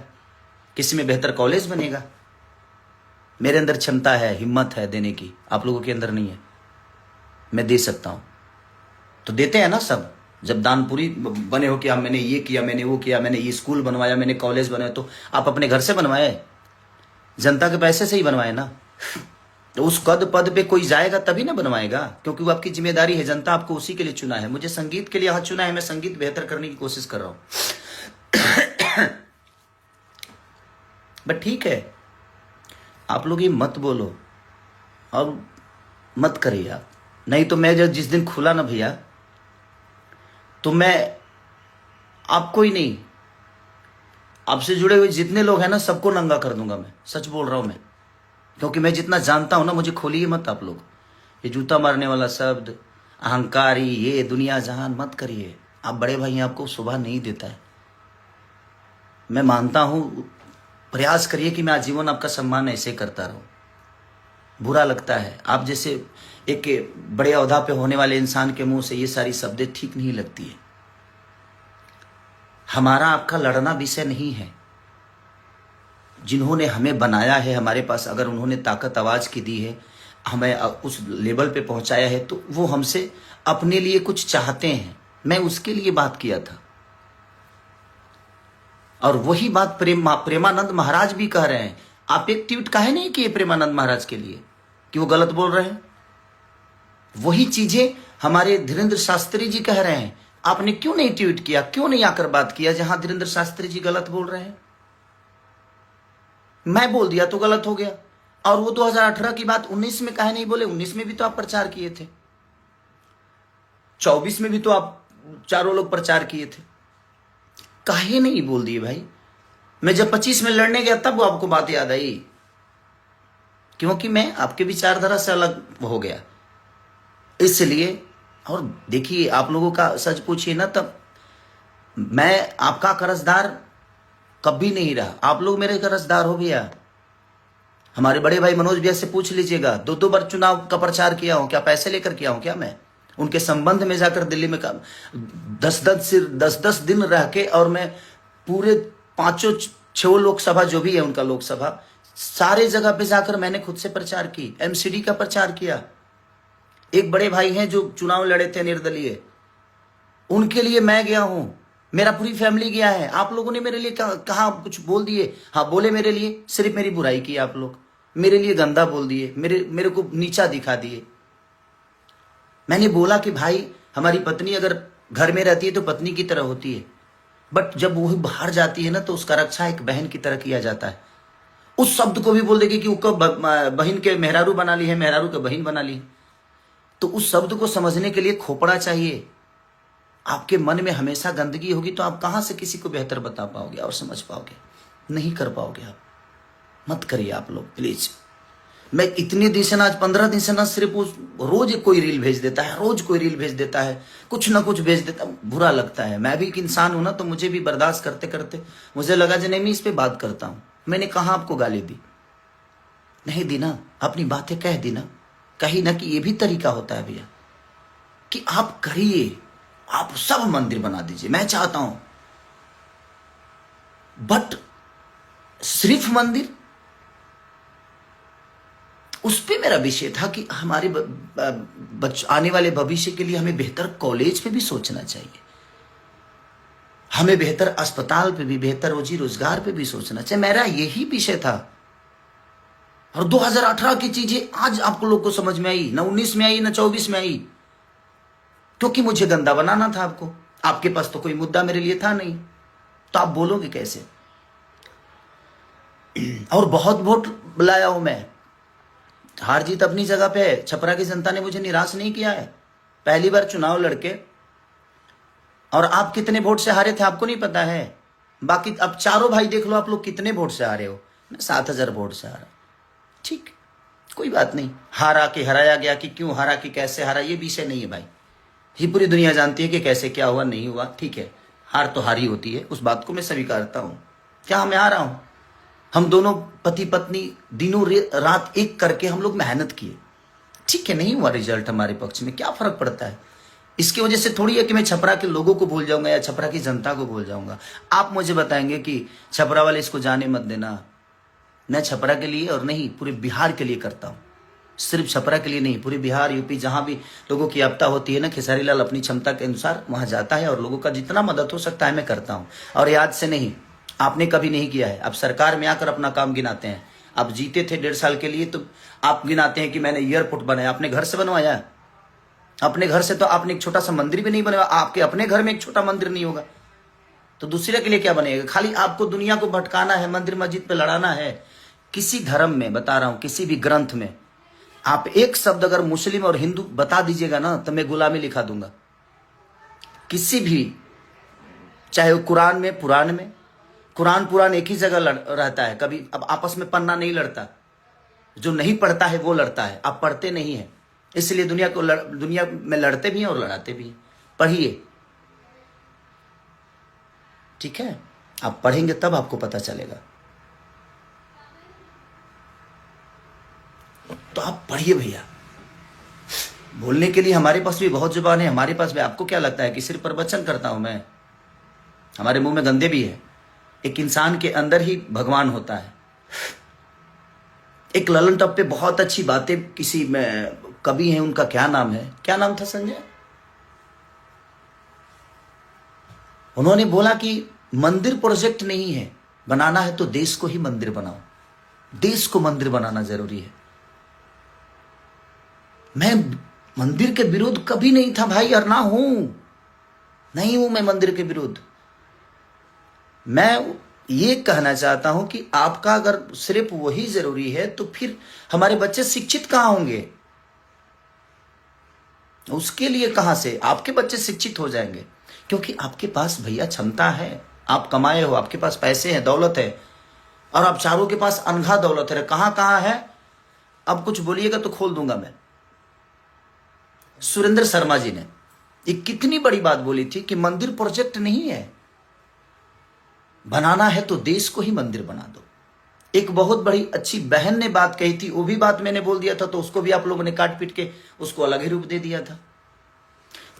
किसी में बेहतर कॉलेज बनेगा। मेरे अंदर क्षमता है, हिम्मत है देने की, आप लोगों के अंदर नहीं है। मैं दे सकता हूं, तो देते हैं ना सब। जब दानपुरी बने हो कि हाँ मैंने ये किया, मैंने वो किया, मैंने ये स्कूल बनवाया, मैंने कॉलेज बनवाया, तो आप अपने घर से बनवाए, जनता के पैसे से ही बनवाए ना। तो उस पद पे कोई जाएगा तभी ना बनवाएगा, क्योंकि वो आपकी जिम्मेदारी है। जनता आपको उसी के लिए चुना है। मुझे संगीत के लिए यहाँ चुना है, मैं संगीत बेहतर करने की कोशिश कर रहा हूं। बट ठीक है, आप लोग ये मत बोलो और मत करिए आप, नहीं तो मैं जब जिस दिन खुला ना भैया, तो मैं आपको ही नहीं, आपसे जुड़े हुए जितने लोग हैं ना, सबको नंगा कर दूंगा। मैं सच बोल रहा हूं मैं, क्योंकि मैं जितना जानता हूं ना, मुझे खोलिए मत आप लोग। ये जूता मारने वाला शब्द, अहंकारी, ये दुनिया जहान मत करिए। आप बड़े भाई हैं, आपको शोभा नहीं देता है। मैं मानता हूं, प्रयास करिए कि मैं आजीवन आपका सम्मान ऐसे करता रहूं। बुरा लगता है, आप जैसे एक बड़े ओहदा पे होने वाले इंसान के मुंह से ये सारी शब्दें ठीक नहीं लगती है। हमारा आपका लड़ना विषय नहीं है। जिन्होंने हमें बनाया है, हमारे पास अगर उन्होंने ताकत आवाज की दी है, हमें उस लेवल पे पहुंचाया है, तो वो हमसे अपने लिए कुछ चाहते हैं। मैं उसके लिए बात किया था, और वही बात प्रेमानंद महाराज भी कह रहे हैं। आप एक ट्वीट काहे नहीं किए प्रेमानंद महाराज के लिए? कि वो गलत बोल रहे हैं? वही चीजें हमारे धीरेन्द्र शास्त्री जी कह रहे हैं। आपने क्यों नहीं ट्वीट किया, क्यों नहीं आकर बात किया जहां धीरेन्द्र शास्त्री जी गलत बोल रहे हैं? मैं बोल दिया तो गलत हो गया। और वो 2018 की बात 19 में काहे नहीं बोले? 19 में भी तो आप प्रचार किए थे, 24 में भी तो आप चारों लोग प्रचार किए थे, काहे नहीं बोल दिए भाई? मैं जब 25 में लड़ने गया तब वो आपको बात याद आई, क्योंकि मैं आपके विचारधारा से अलग हो गया इसलिए। और देखिए, आप लोगों का सच पूछिए ना, तब मैं आपका कर्जदार कभी नहीं रहा, आप लोग मेरे कर्जदार हो भैया। हमारे बड़े भाई मनोज भैया से पूछ लीजिएगा, 2 बार चुनाव का प्रचार किया हूं क्या? पैसे लेकर किया हूं क्या? मैं उनके संबंध में जाकर दिल्ली में 10-10 दिन रह के, और मैं पूरे 5-6 लोकसभा जो भी है उनका लोकसभा, सारे जगह पे जाकर मैंने खुद से प्रचार की, एमसीडी का प्रचार किया। एक बड़े भाई हैं जो चुनाव लड़े थे निर्दलीय, उनके लिए मैं गया हूं, मेरा पूरी फैमिली गया है। आप लोगों ने मेरे लिए कहा कुछ बोल दिए? हाँ बोले, मेरे लिए सिर्फ मेरी बुराई की आप लोग, मेरे लिए गंदा बोल दिए, मेरे को नीचा दिखा दिए। मैंने बोला कि भाई, हमारी पत्नी अगर घर में रहती है तो पत्नी की तरह होती है, बट जब वो बाहर जाती है ना तो उसका रक्षा एक बहन की तरह किया जाता है। उस शब्द को भी बोल देगी कि उसको बहन के मेहरारू बना ली है, मेहरारू के बहन बना ली है। तो उस शब्द को समझने के लिए खोपड़ा चाहिए। आपके मन में हमेशा गंदगी होगी तो आप कहां से किसी को बेहतर बता पाओगे और समझ पाओगे? नहीं कर पाओगे आप। मत करिए आप लोग प्लीज। मैं इतने दिन से ना, आज 15 दिन से ना, सिर्फ रोज कोई रील भेज देता है, रोज कोई रील भेज देता है, कुछ ना कुछ भेज देता है, बुरा लगता है। मैं भी एक इंसान हूं ना, तो मुझे भी बर्दाश्त करते करते मुझे लगा जो नहीं, मैं इस पे बात करता हूं। मैंने कहा आपको गाली दी? नहीं दी ना, अपनी बातें कह दी ना, कही ना कि ये भी तरीका होता है भैया, कि आप करिए, आप सब मंदिर बना दीजिए, मैं चाहता हूं, बट सिर्फ मंदिर, उस पे मेरा विषय था कि हमारे आने वाले भविष्य के लिए हमें बेहतर कॉलेज पे भी सोचना चाहिए, हमें बेहतर अस्पताल पे भी, बेहतर रोजी रोजगार पे भी सोचना चाहिए। मेरा यही विषय था। और 2018 की चीजें आज आपको लोग को समझ में आई, ना 19 में आई, ना 24 में आई, क्योंकि मुझे गंदा बनाना था आपको। आपके पास तो कोई मुद्दा मेरे लिए था नहीं, तो आप बोलोगे कैसे? और बहुत वोट लाया हूं मैं, हार जीत अपनी जगह पे है। छपरा की जनता ने मुझे निराश नहीं किया है। पहली बार चुनाव लड़के, और आप कितने वोट से हारे थे आपको नहीं पता है। बाकी अब चारों भाई देख लो, आप लोग कितने वोट से हारे हो। मैं 7,000 वोट से हारा। ठीक, कोई बात नहीं, हारा कि हराया गया, कि क्यों हारा, कि कैसे हारा, ये विषय नहीं है भाई। ये पूरी दुनिया जानती है कि कैसे क्या हुआ, नहीं हुआ, ठीक है। हार तो हारी होती है, उस बात को मैं स्वीकारता हूं। क्या मैं हारा हूं? हम दोनों पति पत्नी दिनों रात एक करके हम लोग मेहनत किए, ठीक है, नहीं हुआ रिजल्ट हमारे पक्ष में, क्या फर्क पड़ता है? इसकी वजह से थोड़ी है कि मैं छपरा के लोगों को भूल जाऊंगा या छपरा की जनता को भूल जाऊंगा। आप मुझे बताएंगे कि छपरा वाले इसको जाने मत देना। मैं छपरा के लिए और नहीं, पूरे बिहार के लिए करता हूं। सिर्फ छपरा के लिए नहीं, पूरे बिहार, यूपी, जहां भी लोगों की आपदा होती है ना, खेसारी लाल अपनी क्षमता के अनुसार वहां जाता है और लोगों का जितना मदद हो सकता है मैं करता हूं। और याद से नहीं, आपने कभी नहीं किया है। आप सरकार में आकर अपना काम गिनाते हैं। आप जीते थे 1.5 साल के लिए, तो आप गिनाते हैं कि मैंने एयरपोर्ट बनाया। अपने घर से बनवाया? अपने घर से तो आपने एक छोटा सा मंदिर भी नहीं बनवाया। आपके अपने घर में एक छोटा मंदिर नहीं होगा तो दूसरे के लिए क्या बनेगा? खाली आपको दुनिया को भटकाना है, मंदिर मस्जिद पे लड़ाना है। किसी धर्म में, बता रहा हूं, किसी भी ग्रंथ में आप एक शब्द अगर मुस्लिम और हिंदू बता दीजिएगा ना, तो मैं गुलामी लिखा दूंगा। किसी भी, चाहे वो कुरान में, पुराण में, कुरान पुराण एक ही जगह रहता है, कभी अब आपस में पन्ना नहीं लड़ता। जो नहीं पढ़ता है वो लड़ता है, आप पढ़ते नहीं है, इसलिए दुनिया में लड़ते भी हैं और लड़ाते भी हैं। पढ़िए, ठीक है? आप पढ़ेंगे तब आपको पता चलेगा। तो आप पढ़िए भैया। बोलने के लिए हमारे पास भी बहुत जुबान है, हमारे पास भी। आपको क्या लगता है कि सिर्फ प्रवचन करता हूं मैं? हमारे मुंह में गंदे भी है। एक इंसान के अंदर ही भगवान होता है। एक ललन टॉप पे बहुत अच्छी बातें किसी में कवि हैं, उनका क्या नाम है, क्या नाम था संजय? उन्होंने बोला कि मंदिर प्रोजेक्ट नहीं है, बनाना है तो देश को ही मंदिर बनाओ। देश को मंदिर बनाना जरूरी है। मैं मंदिर के विरुद्ध कभी नहीं था भाई, और ना हूं, नहीं हूं मैं मंदिर के विरुद्ध। मैं ये कहना चाहता हूं कि आपका अगर सिर्फ वही जरूरी है तो फिर हमारे बच्चे शिक्षित कहां होंगे? उसके लिए कहां से आपके बच्चे शिक्षित हो जाएंगे? क्योंकि आपके पास भैया क्षमता है, आप कमाए हो, आपके पास पैसे हैं, दौलत है, और आप चारों के पास अनघा दौलत है। कहां कहां है? अब कुछ बोलिएगा तो खोल दूंगा मैं। सुरेंद्र शर्मा जी ने एक कितनी बड़ी बात बोली थी कि मंदिर प्रोजेक्ट नहीं है, बनाना है तो देश को ही मंदिर बना दो। एक बहुत बड़ी अच्छी बहन ने बात कही थी, वो भी बात मैंने बोल दिया था, तो उसको भी आप लोगों ने काट पीट के उसको अलग ही रूप दे दिया था।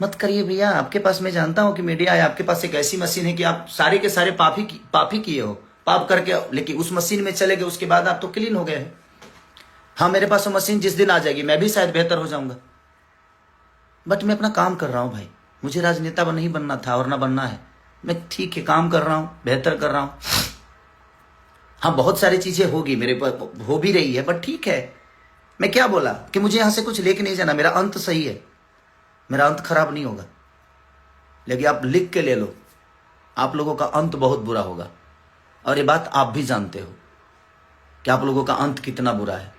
मत करिए भैया, आपके पास मैं जानता हूं कि मीडिया है, आपके पास एक ऐसी मशीन है कि आप सारे के सारे पाप ही किए हो, पाप करके, लेकिन उस मशीन में चले गए, उसके बाद आप तो क्लीन हो गए हैं। हाँ, मेरे पास वो मशीन जिस दिन आ जाएगी मैं भी शायद बेहतर हो जाऊंगा, बट मैं अपना काम कर रहा हूं भाई। मुझे राजनेता नहीं बनना था और ना बनना है। मैं ठीक है काम कर रहा हूं, बेहतर कर रहा हूं। हाँ, बहुत सारी चीजें होगी मेरे पर, हो भी रही है, बट ठीक है। मैं क्या बोला कि मुझे यहां से कुछ लेके नहीं जाना, मेरा अंत सही है, मेरा अंत खराब नहीं होगा। लेकिन आप लिख के ले लो, आप लोगों का अंत बहुत बुरा होगा, और ये बात आप भी जानते हो कि आप लोगों का अंत कितना बुरा है।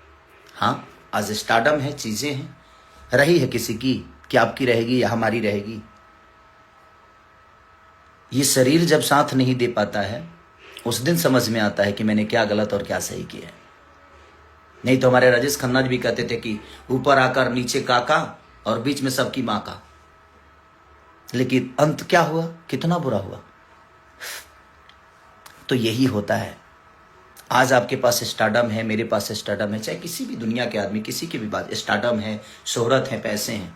हाँ, आज स्टार्डम है, चीजें हैं, रही है किसी की, कि आपकी रहेगी या हमारी रहेगी। ये शरीर जब साथ नहीं दे पाता है उस दिन समझ में आता है कि मैंने क्या गलत और क्या सही किया है। नहीं तो हमारे राजेश खन्ना जी भी कहते थे कि ऊपर आकर नीचे काका और बीच में सबकी माँ का। लेकिन अंत क्या हुआ, कितना बुरा हुआ। तो यही होता है। आज आपके पास स्टार्डम है, मेरे पास स्टार्डम है, चाहे किसी भी दुनिया के आदमी, किसी की भी बात, स्टार्डम है, शोहरत है, पैसे हैं,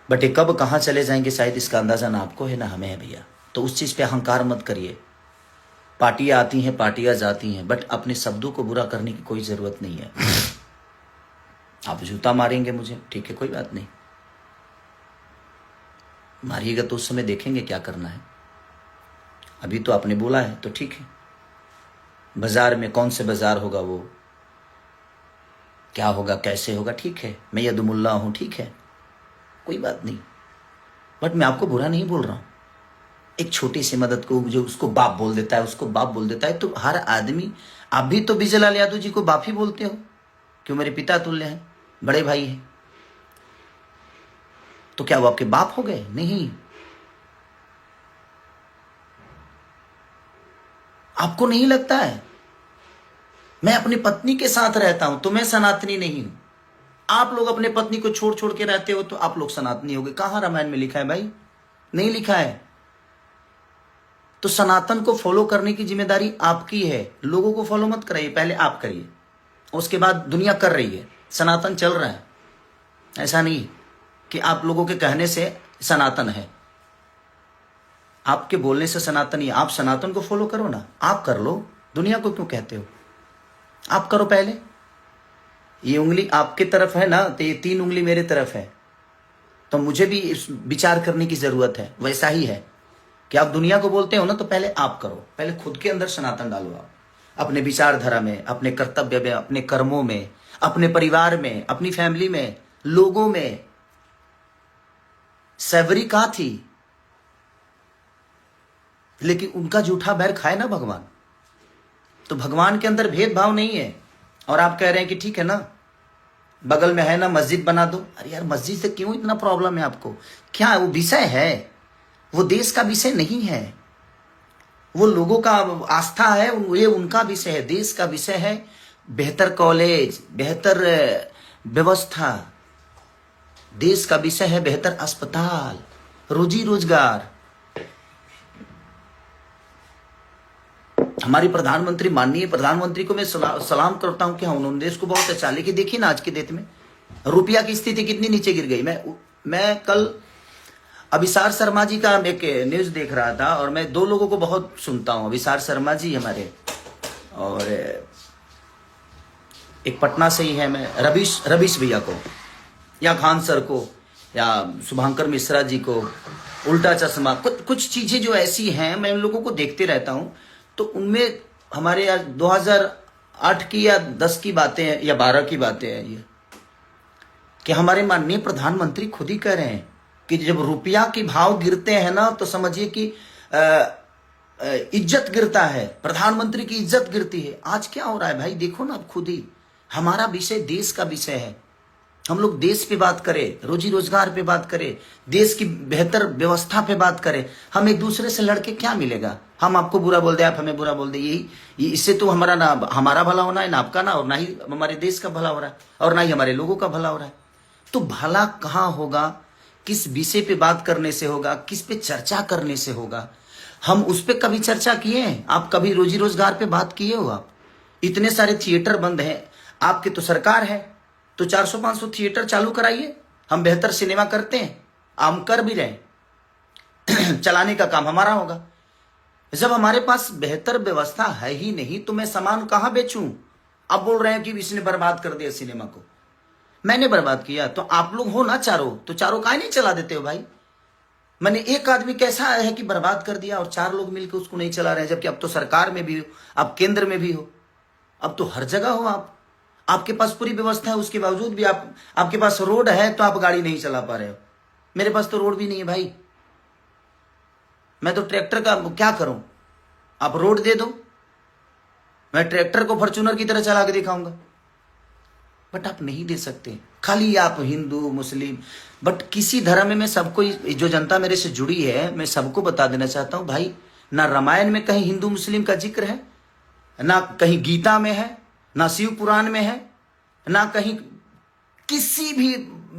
बट ये कब कहाँ चले जाएंगे शायद इसका अंदाजा ना आपको है ना हमें है भैया। तो उस चीज पे अहंकार मत करिए। पार्टियां आती हैं, पार्टियां जाती हैं, बट अपने शब्दों को बुरा करने की कोई जरूरत नहीं है। आप जूता मारेंगे मुझे, ठीक है, कोई बात नहीं, मारिएगा तो उस समय देखेंगे क्या करना है। अभी तो आपने बोला है तो ठीक है। बाजार में कौन से बाजार होगा, वो क्या होगा, कैसे होगा, ठीक है, मैं यदुमुल्ला हूं, ठीक है, कोई बात नहीं, बट मैं आपको बुरा नहीं बोल रहा हूं। एक छोटी सी मदद को जो उसको बाप बोल देता है, उसको बाप बोल देता है, तो हर आदमी, आप भी तो बिजलाल यादव जी को बाप ही बोलते हो, क्यों, मेरे पिता तुल्य हैं, बड़े भाई हैं, तो क्या वो आपके बाप हो गए? नहीं। आपको नहीं लगता है? मैं अपनी पत्नी के साथ रहता हूं तो मैं सनातनी नहीं हूं। आप लोग अपने पत्नी को छोड़ छोड़ के रहते हो तो आप लोग सनातनी हो गए। कहां रामायण में लिखा है भाई? नहीं लिखा है। तो सनातन को फॉलो करने की जिम्मेदारी आपकी है। लोगों को फॉलो मत कराइए, पहले आप करिए, उसके बाद दुनिया कर रही है, सनातन चल रहा है। ऐसा नहीं कि आप लोगों के कहने से सनातन है, आपके बोलने से सनातन ही। आप सनातन को फॉलो करो ना, आप कर लो, दुनिया को क्यों कहते हो? आप करो पहले। ये उंगली आपके तरफ है ना, तो ये 3 उंगली मेरे तरफ है, तो मुझे भी विचार करने की जरूरत है। वैसा ही है कि आप दुनिया को बोलते हो ना, तो पहले आप करो, पहले खुद के अंदर सनातन डालो। आप अपने विचारधारा में, अपने कर्तव्य में, अपने कर्मों में, अपने परिवार में, अपनी फैमिली में, लोगों में। सैवरी कहाँ थी, लेकिन उनका जूठा बैर खाए ना भगवान। तो भगवान के अंदर भेदभाव नहीं है। और आप कह रहे हैं कि ठीक है ना, बगल में है ना, मस्जिद बना दो। अरे यार, मस्जिद से क्यों इतना प्रॉब्लम है आपको? क्या है वो विषय है, वो देश का विषय नहीं है, वो लोगों का आस्था है, ये उनका विषय है। देश का विषय है बेहतर कॉलेज, बेहतर व्यवस्था। देश का विषय है बेहतर अस्पताल, रोजी रोजगार। हमारी प्रधानमंत्री, माननीय प्रधानमंत्री को मैं सलाम करता हूं कि हाँ, उन्होंने देश को बहुत अच्छा। लेकिन देखिए ना आज की डेट में रुपया की स्थिति कितनी नीचे गिर गई। मैं कल अभिसार शर्मा जी का एक न्यूज देख रहा था, और मैं 2 लोगों को बहुत सुनता हूं, अभिसार शर्मा जी हमारे, और एक पटना से ही है, मैं रवीश भैया को, या खान सर को, या शुभांकर मिश्रा जी को, उल्टा चश्मा, कुछ चीजें जो ऐसी हैं, मैं उन लोगों को देखते रहता हूं। तो उनमें हमारे आज 2008 की या 10 की बातें हैं या 12 की बातें हैं। ये कि हमारे माननीय प्रधानमंत्री खुद ही कह रहे हैं कि जब रुपया के भाव गिरते हैं ना तो समझिए कि इज्जत गिरता है, प्रधानमंत्री की इज्जत गिरती है। आज क्या हो रहा है भाई, देखो ना आप खुद ही। हमारा विषय देश का विषय है, हम लोग देश पे बात करें, रोजी रोजगार पे बात करें, देश की बेहतर व्यवस्था पे बात करें। हम एक दूसरे से लड़के क्या मिलेगा? हम आपको बुरा बोल दे, आप हमें बुरा बोल दे, यही इससे तो हमारा ना हमारा भला होना है, ना आपका, ना और ना ही हमारे देश का भला हो रहा है, और ना ही हमारे लोगों का भला हो रहा है। तो भला कहाँ होगा? किस विषय पे बात करने से होगा, किस पे चर्चा करने से होगा? हम उस पर कभी चर्चा किए हैं? आप कभी रोजी रोजगार पे बात किए हो? आप इतने सारे थिएटर बंद हैं, आपके तो सरकार है, तो 400-500 थिएटर चालू कराइए। हम बेहतर सिनेमा करते हैं, हम कर भी रहे चलाने का काम हमारा होगा। जब हमारे पास बेहतर व्यवस्था है ही नहीं तो मैं सामान कहां बेचूं? अब बोल रहे हैं कि इसने बर्बाद कर दिया सिनेमा को। मैंने बर्बाद किया तो आप लोग हो ना चारों, तो चारों काहे नहीं चला देते हो भाई? मैंने एक आदमी कैसा है कि बर्बाद कर दिया और 4 लोग मिलकर उसको नहीं चला रहे हैं, जबकि अब तो सरकार में भी हो, अब केंद्र में भी हो, अब तो हर जगह हो आप। आपके पास पूरी व्यवस्था है, उसके बावजूद भी आपके पास रोड है तो आप गाड़ी नहीं चला पा रहे हो। मेरे पास तो रोड भी नहीं है भाई, मैं तो ट्रैक्टर का क्या करूं? आप रोड दे दो, मैं ट्रैक्टर को फॉर्च्यूनर की तरह चला के दिखाऊंगा, बट आप नहीं दे सकते। खाली आप हिंदू मुस्लिम, बट किसी धर्म में मैं सबको, जो जनता मेरे से जुड़ी है, मैं सबको बता देना चाहता हूं भाई, ना रामायण में कहीं हिंदू मुस्लिम का जिक्र है, ना कहीं गीता में है, ना शिव पुराण में है, ना कहीं किसी भी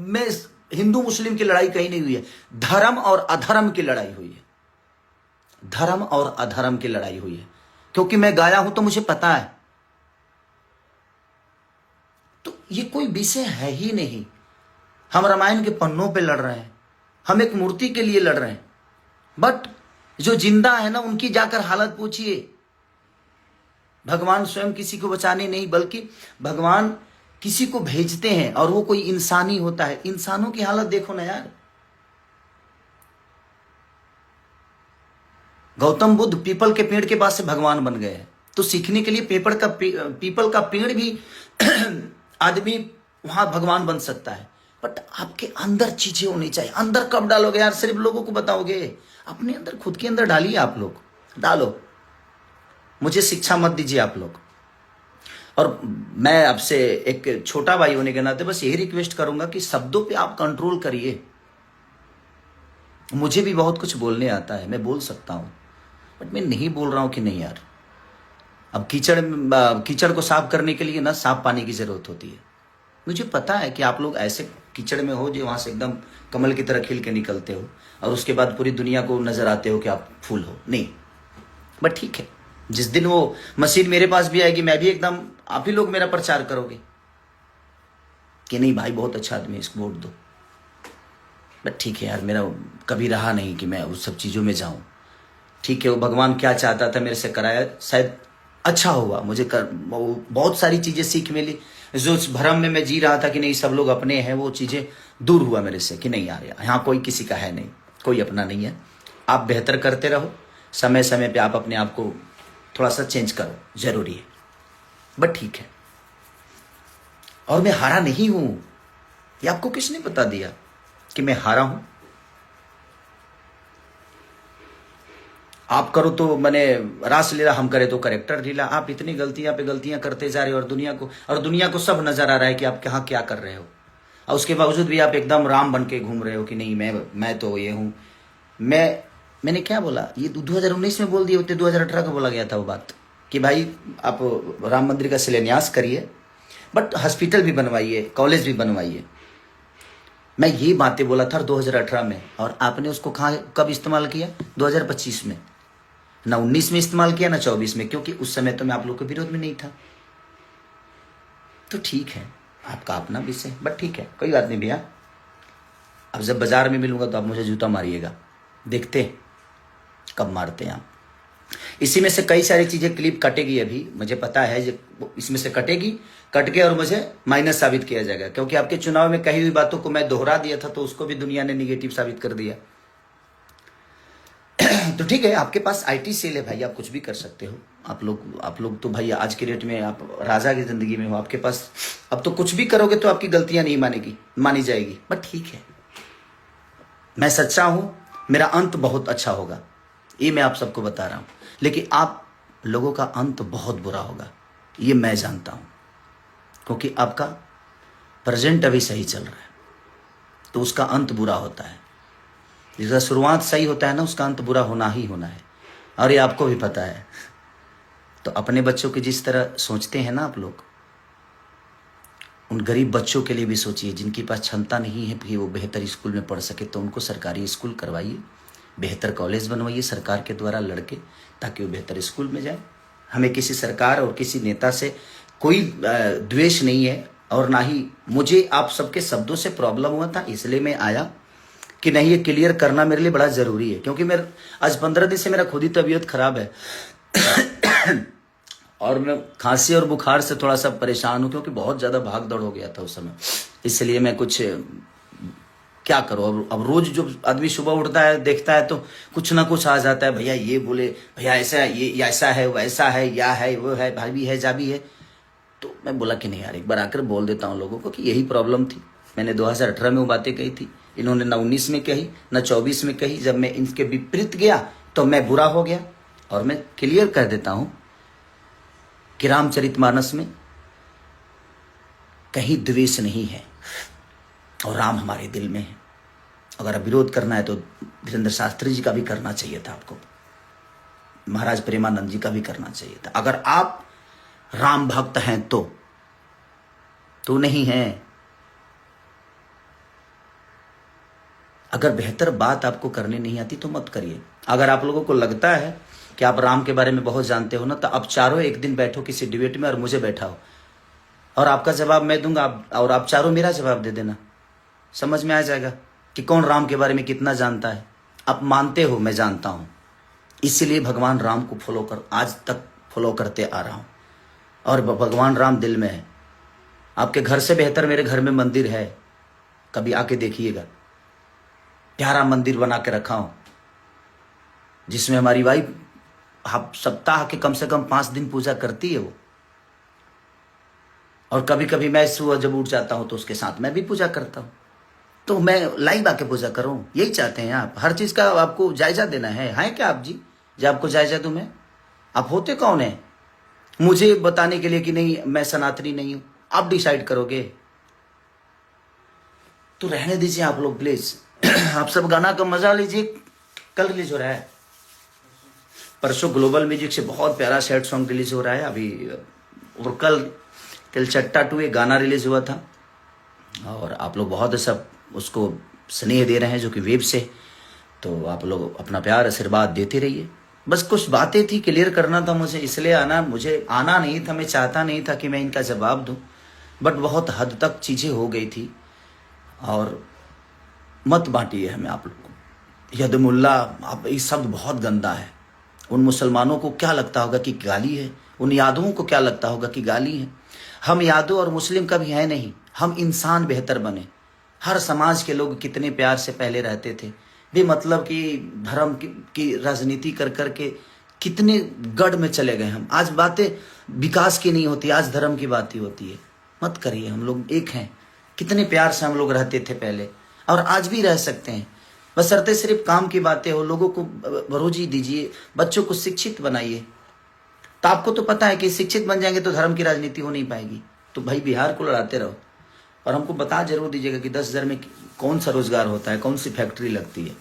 में हिंदू मुस्लिम की लड़ाई कहीं नहीं हुई है। धर्म और अधर्म की लड़ाई हुई है, धर्म और अधर्म की लड़ाई हुई है, क्योंकि मैं गाया हूं तो मुझे पता है। तो ये कोई विषय है ही नहीं। हम रामायण के पन्नों पे लड़ रहे हैं, हम एक मूर्ति के लिए लड़ रहे हैं, बट जो जिंदा है ना उनकी जाकर हालत पूछिए। भगवान स्वयं किसी को बचाने नहीं, बल्कि भगवान किसी को भेजते हैं और वो कोई इंसानी होता है। इंसानों की हालत देखो ना यार। गौतम बुद्ध पीपल के पेड़ के पास से भगवान बन गए हैं, तो सीखने के लिए पीपल का पेड़ भी आदमी वहां भगवान बन सकता है। बट आपके अंदर चीजें होनी चाहिए। अंदर कब डालोगे यार? सिर्फ लोगों को बताओगे? अपने अंदर, खुद के अंदर डालिए। आप लोग डालो, मुझे शिक्षा मत दीजिए आप लोग। और मैं आपसे एक छोटा भाई होने के नाते बस यही रिक्वेस्ट करूंगा कि शब्दों पे आप कंट्रोल करिए। मुझे भी बहुत कुछ बोलने आता है, मैं बोल सकता हूं, बट मैं नहीं बोल रहा हूं कि नहीं यार। अब कीचड़ को साफ करने के लिए ना साफ पानी की जरूरत होती है। मुझे पता है कि आप लोग ऐसे कीचड़ में हो जो वहां से एकदम कमल की तरह खिल के निकलते हो और उसके बाद पूरी दुनिया को नजर आते हो कि आप फूल हो। नहीं, बट ठीक है, जिस दिन वो मशीन मेरे पास भी आएगी, मैं भी एकदम, आप ही लोग मेरा प्रचार करोगे कि नहीं भाई बहुत अच्छा आदमी, इसको वोट दो। बट ठीक है यार, मेरा कभी रहा नहीं कि मैं उस सब चीज़ों में जाऊं। ठीक है, वो भगवान क्या चाहता था मेरे से कराया, शायद अच्छा हुआ। मुझे बहुत सारी चीज़ें सीख मिली। जो उस भ्रम में मैं जी रहा था कि नहीं सब लोग अपने हैं, वो चीज़ें दूर हुआ मेरे से कि नहीं यार, यहाँ कोई किसी का है नहीं, कोई अपना नहीं है। आप बेहतर करते रहो, समय समय पे आप अपने आप को थोड़ा सा चेंज करो, जरूरी है। बट ठीक है, और मैं हारा नहीं हूं। ये आपको किसने बता दिया कि मैं हारा हूं? आप करो तो मैंने रास लीला, हम करे तो करेक्टर लीला। आप इतनी गलतियां पे गलतियां करते जा रहे हो और दुनिया को सब नजर आ रहा है कि आप कहाँ क्या कर रहे हो, और उसके बावजूद भी आप एकदम राम बन के घूम रहे हो कि नहीं मैं तो ये हूं। मैंने क्या बोला? ये 2019 में बोल दिए होते, 2018 का बोला गया था वो बात कि भाई आप राम मंदिर का शिलान्यास करिए, बट हॉस्पिटल भी बनवाइए, कॉलेज भी बनवाइए। मैं ये बातें बोला था 2018 में, और आपने उसको कब इस्तेमाल किया? 2025 में। ना 19 में इस्तेमाल किया, ना 24 में, क्योंकि उस समय तो मैं आप लोग के विरोध में नहीं था। तो ठीक है, आपका अपना विषय, बट ठीक है, कोई बात नहीं भैया। अब जब बाजार में मिलूंगा तो आप मुझे जूता मारिएगा, देखते कब मारते हैं आप। इसी में से कई सारी चीजें क्लिप कटेगी, अभी मुझे पता है इसमें से कटेगी, कट के और मुझे माइनस साबित किया जाएगा, क्योंकि आपके चुनाव में कही हुई बातों को मैं दोहरा दिया था, तो उसको भी दुनिया ने निगेटिव साबित कर दिया। तो ठीक है, आपके पास आईटी सेल है भाई, आप कुछ भी कर सकते हो। आप लोग तो भाई आज के डेट में आप राजा की जिंदगी में हो, आपके पास अब तो कुछ भी करोगे तो आपकी गलतियां नहीं मानी जाएगी। बट ठीक है, मैं सच्चा हूं, मेरा अंत बहुत अच्छा होगा, ये मैं आप सबको बता रहा हूं। लेकिन आप लोगों का अंत बहुत बुरा होगा, ये मैं जानता हूं, क्योंकि आपका प्रेजेंट अभी सही चल रहा है, तो उसका अंत बुरा होता है। जिसका शुरुआत सही होता है ना, उसका अंत बुरा होना ही होना है, और ये आपको भी पता है। तो अपने बच्चों की जिस तरह सोचते हैं ना आप लोग, उन गरीब बच्चों के लिए भी सोचिए, जिनके पास क्षमता नहीं है कि वो बेहतर स्कूल में पढ़ सके, तो उनको सरकारी स्कूल करवाइए, बेहतर कॉलेज बनवाइए सरकार के द्वारा लड़के, ताकि वो बेहतर स्कूल में जाए। हमें किसी सरकार और किसी नेता से कोई द्वेष नहीं है, और ना ही मुझे आप सबके शब्दों से प्रॉब्लम हुआ था, इसलिए मैं आया कि नहीं, ये क्लियर करना मेरे लिए बड़ा ज़रूरी है। क्योंकि मेरा आज 15 दिन से मेरा खुद ही तबीयत खराब है और मैं खांसी और बुखार से थोड़ा सा परेशान हूँ, क्योंकि बहुत ज़्यादा भाग दौड़ हो गया था उस समय। इसलिए मैं कुछ क्या करूँ, अब रोज जो आदमी सुबह उठता है देखता है तो कुछ ना कुछ आ जाता है, भैया ये बोले, भैया ऐसा, ये ऐसा है, वैसा है, या है, वो है, भाभी है, जाभी है। तो मैं बोला कि नहीं यार, एक बार आकर बोल देता हूँ लोगों को कि यही प्रॉब्लम थी। मैंने 2018 में वो बातें कही थी, इन्होंने ना 19 में कही ना 24 में कही। जब मैं इनके विपरीत गया तो मैं बुरा हो गया। और मैं क्लियर कर देता हूं कि रामचरितमानस में कहीं द्वेष नहीं है, और राम हमारे दिल में है। अगर अब विरोध करना है तो धीरेन्द्र शास्त्री जी का भी करना चाहिए था, आपको महाराज प्रेमानंद जी का भी करना चाहिए था। अगर आप राम भक्त हैं तो नहीं है। अगर बेहतर बात आपको करनी नहीं आती तो मत करिए। अगर आप लोगों को लगता है कि आप राम के बारे में बहुत जानते हो ना, तो आप चारों एक दिन बैठो किसी डिबेट में और मुझे बैठाओ, और आपका जवाब मैं दूंगा, और आप चारों मेरा जवाब दे देना। समझ में आ जाएगा कि कौन राम के बारे में कितना जानता है। आप मानते हो, मैं जानता हूं, इसीलिए भगवान राम को आज तक फॉलो करते आ रहा हूं, और भगवान राम दिल में है। आपके घर से बेहतर मेरे घर में मंदिर है, कभी आके देखिएगा। प्यारा मंदिर बना के रखा हूं, जिसमें हमारी वाइफ सप्ताह के कम से कम 5 दिन पूजा करती है वो। और कभी कभी मैं सुबह जब उठ जाता हूं तो उसके साथ मैं भी पूजा करता हूं। तो मैं लाइव आके पूजा करूं, यही चाहते हैं आप। हर चीज का आपको जायजा देना है क्या आप जी? जब आपको जायजा दूं मैं, आप होते कौन है मुझे बताने के लिए कि नहीं मैं सनातनी नहीं हूं? आप डिसाइड करोगे। तो रहने दीजिए आप लोग प्लीज। आप सब गाना का मजा लीजिए। कल रिलीज हो रहा है, परसों ग्लोबल म्यूजिक से बहुत प्यारा सैड सॉन्ग रिलीज हो रहा है अभी। और कल चट्टा 2 एक गाना रिलीज हुआ था, और आप लोग बहुत सब उसको स्नेह दे रहे हैं, जो कि वेब से। तो आप लोग अपना प्यार आशीर्वाद देते रहिए। बस कुछ बातें थी, क्लियर करना था मुझे, इसलिए आना। मुझे आना नहीं था, मैं चाहता नहीं था कि मैं इनका जवाब दूं, बट बहुत हद तक चीज़ें हो गई थी। और मत बांटिए हमें आप लोग को। यदमुल्ला, आप ये शब्द बहुत गंदा है। उन मुसलमानों को क्या लगता होगा कि गाली है, उन यादवों को क्या लगता होगा कि गाली है। हम यादव और मुस्लिम कभी है नहीं, हम इंसान बेहतर बने। हर समाज के लोग कितने प्यार से पहले रहते थे, बेमतलब कि धर्म की राजनीति कर करके कितने गढ़ में चले गए हम। आज बातें विकास की नहीं होती, आज धर्म की बात ही होती है। मत करिए, हम लोग एक हैं। कितने प्यार से हम लोग रहते थे पहले, और आज भी रह सकते हैं। बशर्ते सिर्फ काम की बातें हो। लोगों को रोजी दीजिए, बच्चों को शिक्षित बनाइए। तो आपको तो पता है कि शिक्षित बन जाएंगे तो धर्म की राजनीति हो नहीं पाएगी। तो भाई बिहार को लड़ाते रहो, और हमको बता जरूर दीजिएगा कि 10,000 में कौन सा रोजगार होता है, कौन सी फैक्ट्री लगती है।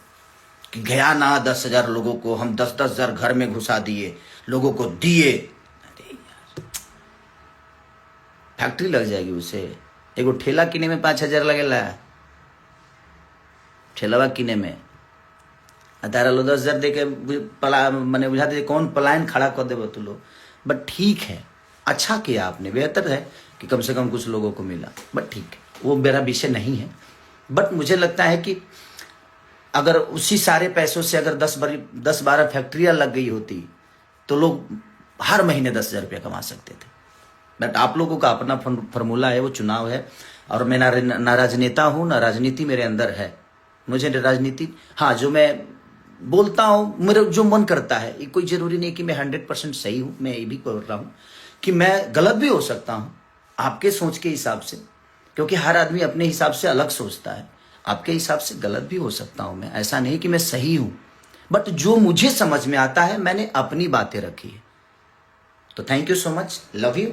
कि गया ना 10,000 लोगों को हम 10,000 घर में घुसा दिए, लोगों को दिए। फैक्ट्री लग जाएगी उसे। एगो ठेला किने में 5,000 लगेला, ठेलावा किने में। तारा लो 10,000 दे के मैंने बुझा दे कौन पलायन खड़ा कर दे तू लोग। बट ठीक है, अच्छा किया आपने, बेहतर है कि कम से कम कुछ लोगों को मिला। बट ठीक है, वो मेरा विषय नहीं है। बट मुझे लगता है कि अगर उसी सारे पैसों से अगर 10-12 फैक्ट्रियां लग गई होती तो लोग हर महीने 10,000 रुपया कमा सकते थे। बट आप लोगों का अपना फॉर्मूला है, वो चुनाव है। और मैं ना राजनेता हूँ, ना राजनीति मेरे अंदर है। मुझे राजनीति, हाँ, जो मैं बोलता हूँ, मेरा जो मन करता है। ये कोई जरूरी नहीं कि मैं 100% सही हूँ। मैं ये भी बोल रहा हूँ कि मैं गलत भी हो सकता हूँ आपके सोच के हिसाब से, क्योंकि हर आदमी अपने हिसाब से अलग सोचता है। आपके हिसाब से गलत भी हो सकता हूँ मैं, ऐसा नहीं कि मैं सही हूँ, बट जो मुझे समझ में आता है मैंने अपनी बातें रखी है। तो thank you so much, love you.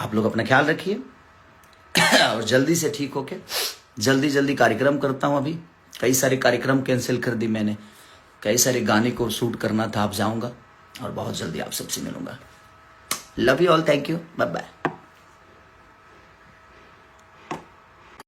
आप लोग अपना ख्याल रखिए और जल्दी से ठीक होके जल्दी कार्यक्रम करता हूँ। अभी कई सारे कार्यक्रम कैंसिल कर दी मैंने, कई सारे गाने को शूट करना था। आप जाऊंगा और बहुत जल्दी आप सबसे मिलूंगा। Love you all, thank you, bye bye.